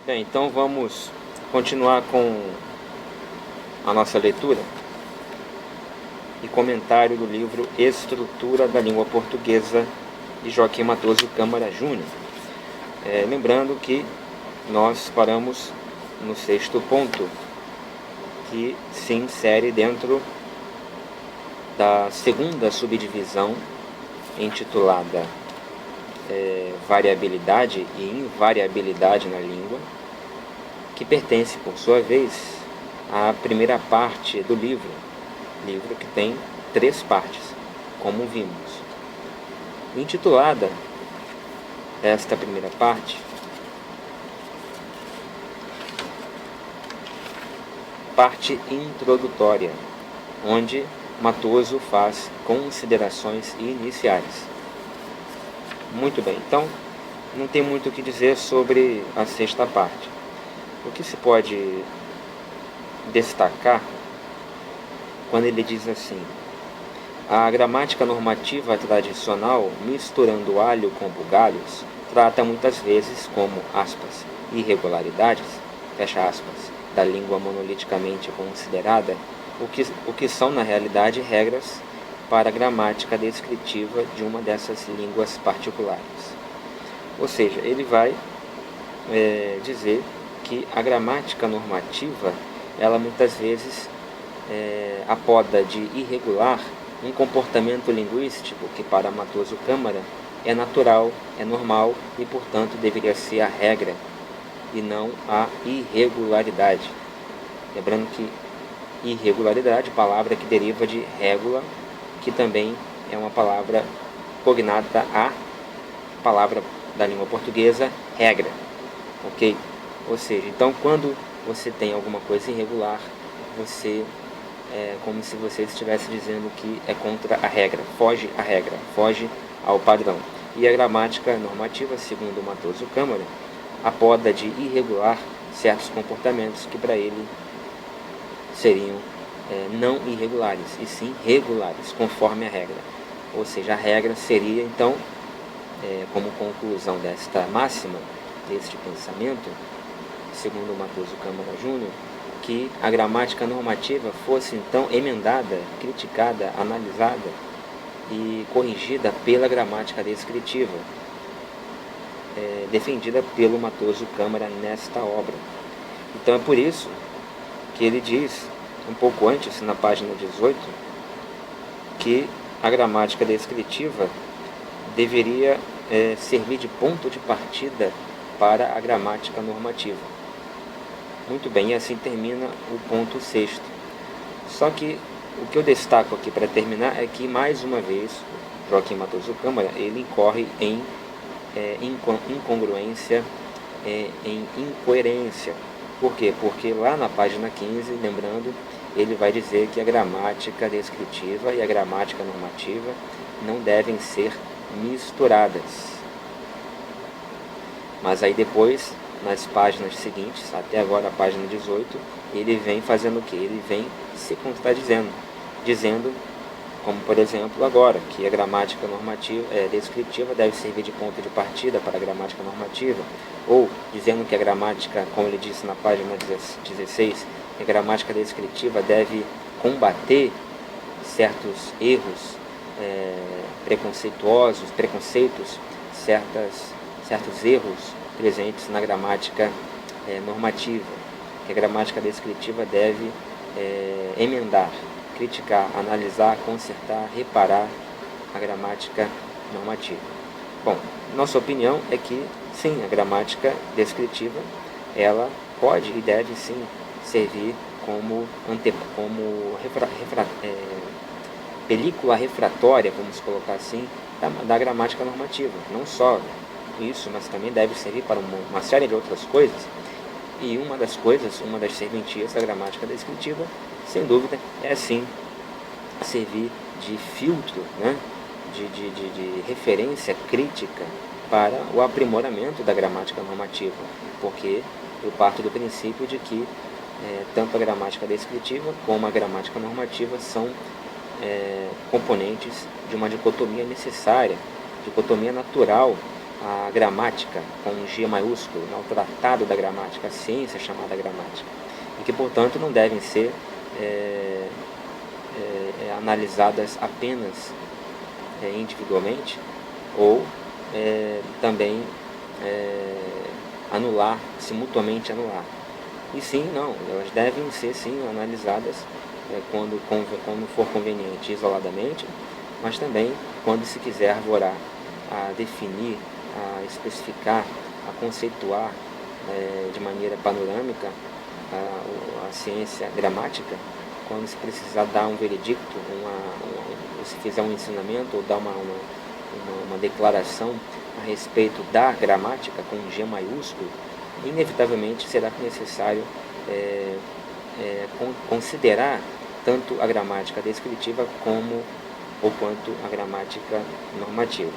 Bem, então vamos continuar com a nossa leitura e comentário do livro Estrutura da Língua Portuguesa, de Joaquim Matoso Câmara Júnior. Lembrando que nós paramos no 6º ponto, que se insere dentro da segunda subdivisão, intitulada Variabilidade e Invariabilidade na Língua, que pertence, por sua vez, à primeira parte do livro que tem 3 partes, como vimos. Intitulada esta primeira parte, parte introdutória, onde Matoso faz considerações iniciais. Muito bem, então não tem muito o que dizer sobre a 6ª parte. O que se pode destacar quando ele diz assim: a gramática normativa tradicional, misturando alho com bugalhos, trata muitas vezes como, aspas, irregularidades, fecha aspas, da língua monoliticamente considerada, o que são na realidade regras para a gramática descritiva de uma dessas línguas particulares. Ou seja, ele vai dizer que a gramática normativa, ela muitas vezes apoda de irregular um comportamento linguístico que para Matoso Câmara é natural, é normal e, portanto, deveria ser a regra e não a irregularidade. Lembrando que irregularidade, palavra que deriva de régula, que também é uma palavra cognata à palavra da língua portuguesa, regra. Ok? Ou seja, então quando você tem alguma coisa irregular, você é como se você estivesse dizendo que é contra a regra, foge à regra, foge ao padrão. E a gramática normativa, segundo Matoso Câmara, apoda de irregular certos comportamentos que para ele seriam não irregulares, e sim regulares, conforme a regra. Ou seja, a regra seria, então, como conclusão desta máxima, deste pensamento, segundo Matoso Câmara Júnior, que a gramática normativa fosse então emendada, criticada, analisada e corrigida pela gramática descritiva, defendida pelo Matoso Câmara nesta obra. Então é por isso que ele diz, um pouco antes, na página 18, que a gramática descritiva deveria servir de ponto de partida para a gramática normativa. Muito bem, e assim termina o ponto 6º. Só que o que eu destaco aqui para terminar é que, mais uma vez, Joaquim Matoso Câmara, ele incorre em incongruência, em incoerência. Por quê? Porque lá na página 15, lembrando, ele vai dizer que a gramática descritiva e a gramática normativa não devem ser misturadas. Mas aí depois, nas páginas seguintes, até agora a página 18, ele vem fazendo o que? Ele vem se contradizendo, dizendo, como por exemplo agora, que a gramática normativa, descritiva deve servir de ponto de partida para a gramática normativa, ou dizendo que a gramática, como ele disse na página 16, que a gramática descritiva deve combater certos erros preconceitos, certos erros presentes na gramática normativa, que a gramática descritiva deve emendar, criticar, analisar, consertar, reparar a gramática normativa. Bom, nossa opinião é que sim, a gramática descritiva ela pode e deve sim servir como película refratória, vamos colocar assim, da gramática normativa. Não só isso, mas também deve servir para uma série de outras coisas. E uma das serventias da gramática descritiva, sem dúvida, é sim servir de filtro, né? de referência crítica para o aprimoramento da gramática normativa, porque eu parto do princípio de que tanto a gramática descritiva como a gramática normativa são componentes de uma dicotomia necessária, dicotomia natural a gramática com G maiúsculo, o tratado da gramática, a ciência chamada gramática, e que, portanto, não devem ser analisadas apenas individualmente, ou também simultaneamente anular. E sim, não, elas devem ser sim analisadas quando for conveniente isoladamente, mas também quando se quiser arvorar a definir, a especificar, a conceituar de maneira panorâmica a ciência gramática, quando se precisar dar um veredicto, se fizer um ensinamento ou dar uma declaração a respeito da gramática com G maiúsculo, inevitavelmente será necessário considerar tanto a gramática descritiva quanto a gramática normativa.